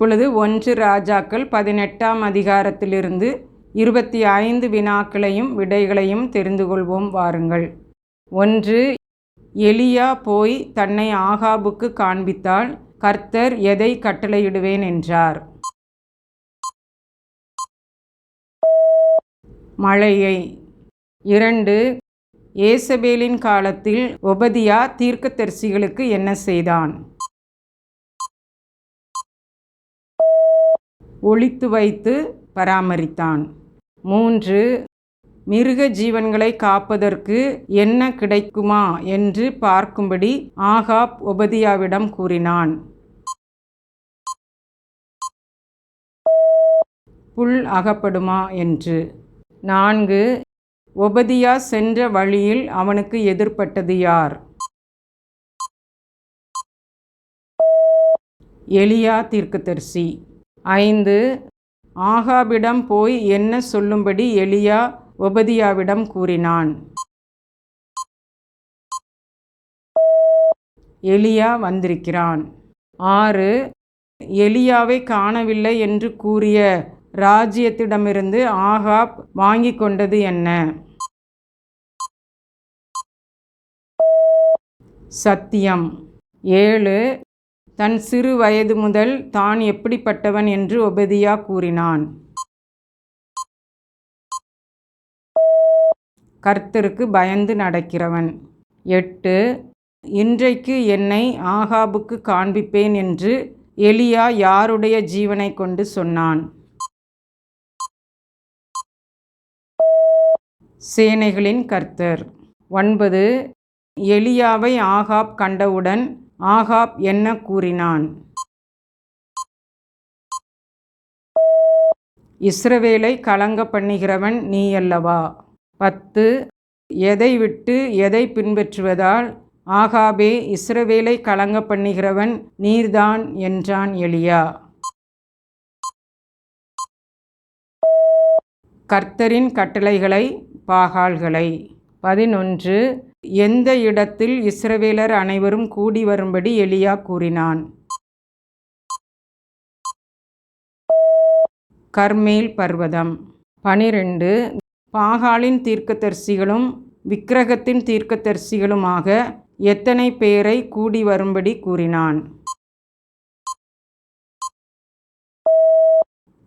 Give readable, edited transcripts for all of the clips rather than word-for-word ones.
இப்பொழுது 1 ராஜாக்கள் 18ஆம் அதிகாரத்திலிருந்து 25 வினாக்களையும் விடைகளையும் தெரிந்து கொள்வோம் வாருங்கள். 1. எலியா போய் தன்னை ஆகாபுக்கு காண்பித்தால் கர்த்தர் எதை கட்டளையிடுவேன் என்றார்? மழையை. 2. ஏசபேலின் காலத்தில் ஒபதியா தீர்க்கதரிசிகளுக்கு என்ன செய்தான்? ஒளித்து வைத்து பராமரித்தான். 3. மிருக ஜீவன்களை காப்பதற்கு என்ன கிடைக்குமா என்று பார்க்கும்படி ஆகாப் ஒபதியாவிடம் கூறினான். புல் அகப்படுமா என்று. 4. ஒபதியா சென்ற வழியில் அவனுக்கு எதிர்ப்பட்டது யார்? எலியா தீர்க்கதரிசி. 5. ஆகாபிடம் போய் என்ன சொல்லும்படி எலியா ஒபதியாவிடம் கூறினான்? எலியா வந்திருக்கிறான். 6. எலியாவை காணவில்லை என்று கூறிய ராஜ்யத்திடமிருந்து ஆகாப் வாங்கி கொண்டது என்ன? சத்தியம். 7. தன் சிறு வயது முதல் தான் எப்படிப்பட்டவன் என்று ஒபதியா கூறினான்? கர்த்தருக்கு பயந்து நடக்கிறவன். 8. இன்றைக்கு என்னை ஆகாபுக்கு காண்பிப்பேன் என்று எலியா யாருடைய ஜீவனை கொண்டு சொன்னான்? சேனைகளின் கர்த்தர். 9. எலியாவை ஆகாப் கண்டவுடன் ஆகாப் என்ன கூறினான்? இஸ்ரவேலை கலங்க பண்ணுகிறவன் நீ அல்லவா? 10. எதை விட்டு எதை பின்பற்றுவதால் ஆகாபே இஸ்ரவேலை கலங்க பண்ணுகிறவன் நீர்தான் என்றான் எலியா? கர்த்தரின் கட்டளைகளை பாகால்களை. 11. எந்த இடத்தில் இஸ்ரவேலர் அனைவரும் கூடி வரும்படி எலியா கூறினான்? கர்மேல் பர்வதம். 12. பாகாலின் தீர்க்கதரிசிகளும் விக்கிரகத்தின் தீர்க்கதரிசிகளுமாக எத்தனை பேரை கூடி வரும்படி கூறினான்?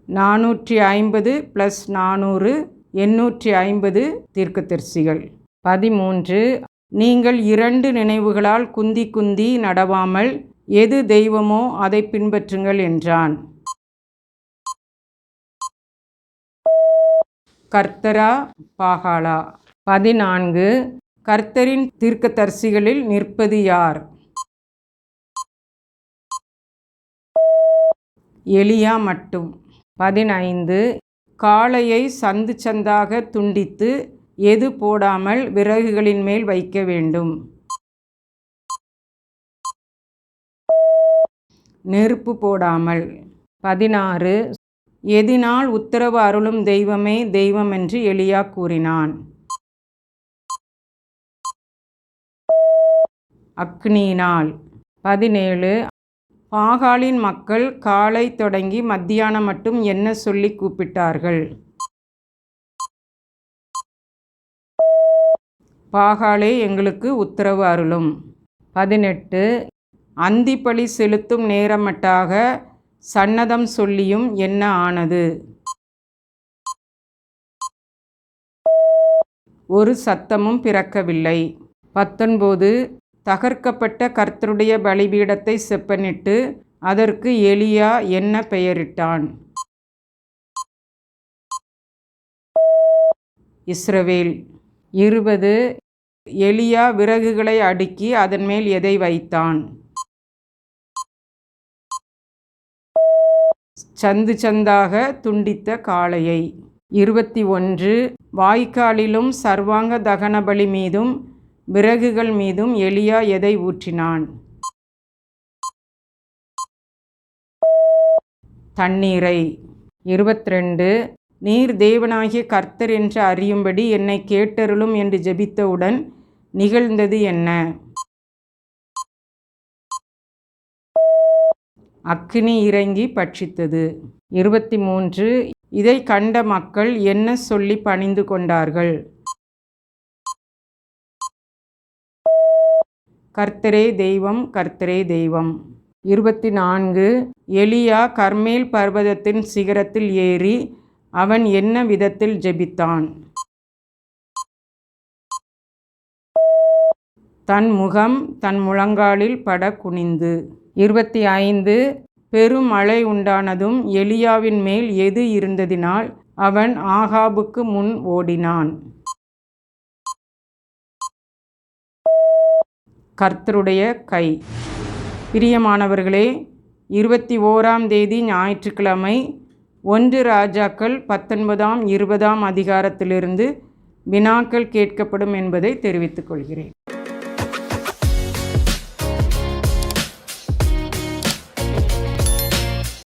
450 + 400 850 தீர்க்கதரிசிகள். 13. நீங்கள் 2 நினைவுகளால் குந்தி குந்தி நடவாமல் எது தெய்வமோ அதை பின்பற்றுங்கள் என்றான். கர்த்தரா பாகாலா? 14. கர்த்தரின் தீர்க்கதரிசிகளில் நிற்பது யார்? எலியா மட்டும். 15. காளையை சந்து சந்தாக துண்டித்து எது போடாமல் விறகுகளின் மேல் வைக்க வேண்டும்? நெருப்பு போடாமல். 16. எதினால் உத்தரவு அருளும் தெய்வமே தெய்வம் என்று எலியா கூறினான்? அக்னியினால். 17. பாகாலின் மக்கள் காலை தொடங்கி மத்தியானம் மட்டும் என்ன சொல்லி கூப்பிட்டார்கள்? பாகாலே எங்களுக்கு உத்தரவு அருளும். 18. அந்திப்பலி செலுத்தும் நேரமட்டாக சன்னதம் சொல்லியும் என்ன ஆனது? ஒரு சத்தமும் பிறக்கவில்லை. 19. தகர்க்கப்பட்ட கர்த்தருடைய பலிபீடத்தை செப்பனிட்டு அதற்கு எலியா என்ன பெயரிட்டான்? இஸ்ரவேல். 20. எலியா விறகுகளை அடுக்கி அதன் மேல் எதை வைத்தான்? சந்து சந்தாக துண்டித்த காளையை. 21. வாய்க்காலிலும் சர்வாங்க தகனபலி மீதும் விறகுகள் மீதும் எலியா எதை ஊற்றினான்? தண்ணீரை. 22. நீர் தேவனாகிய கர்த்தர் என்று அறியும்படி என்னை கேட்டருளும் என்று ஜெபித்தவுடன் நிகழ்ந்தது என்ன? அக்கினி இறங்கி பட்சித்தது. 23 இதை கண்ட மக்கள் என்ன சொல்லி பணிந்து கொண்டார்கள்? கர்த்தரே தெய்வம், கர்த்தரே தெய்வம். 24 எலியா கர்மேல் பர்வதத்தின் சிகரத்தில் ஏறி அவன் என்ன விதத்தில் ஜெபித்தான்? தன் முகம் தன் முழங்காலில் பட குனிந்து. 25 பெருமழை உண்டானதும் எலியாவின் மேல் எது இருந்ததினால் அவன் ஆகாபுக்கு முன் ஓடினான்? கர்த்தருடைய கை. பிரியமானவர்களே, 21ஆம் தேதி ஞாயிற்றுக்கிழமை 1 ராஜாக்கள் 19ஆம் 20ஆம் அதிகாரத்திலிருந்து வினாக்கள் கேட்கப்படும் என்பதை தெரிவித்துக் கொள்கிறேன்.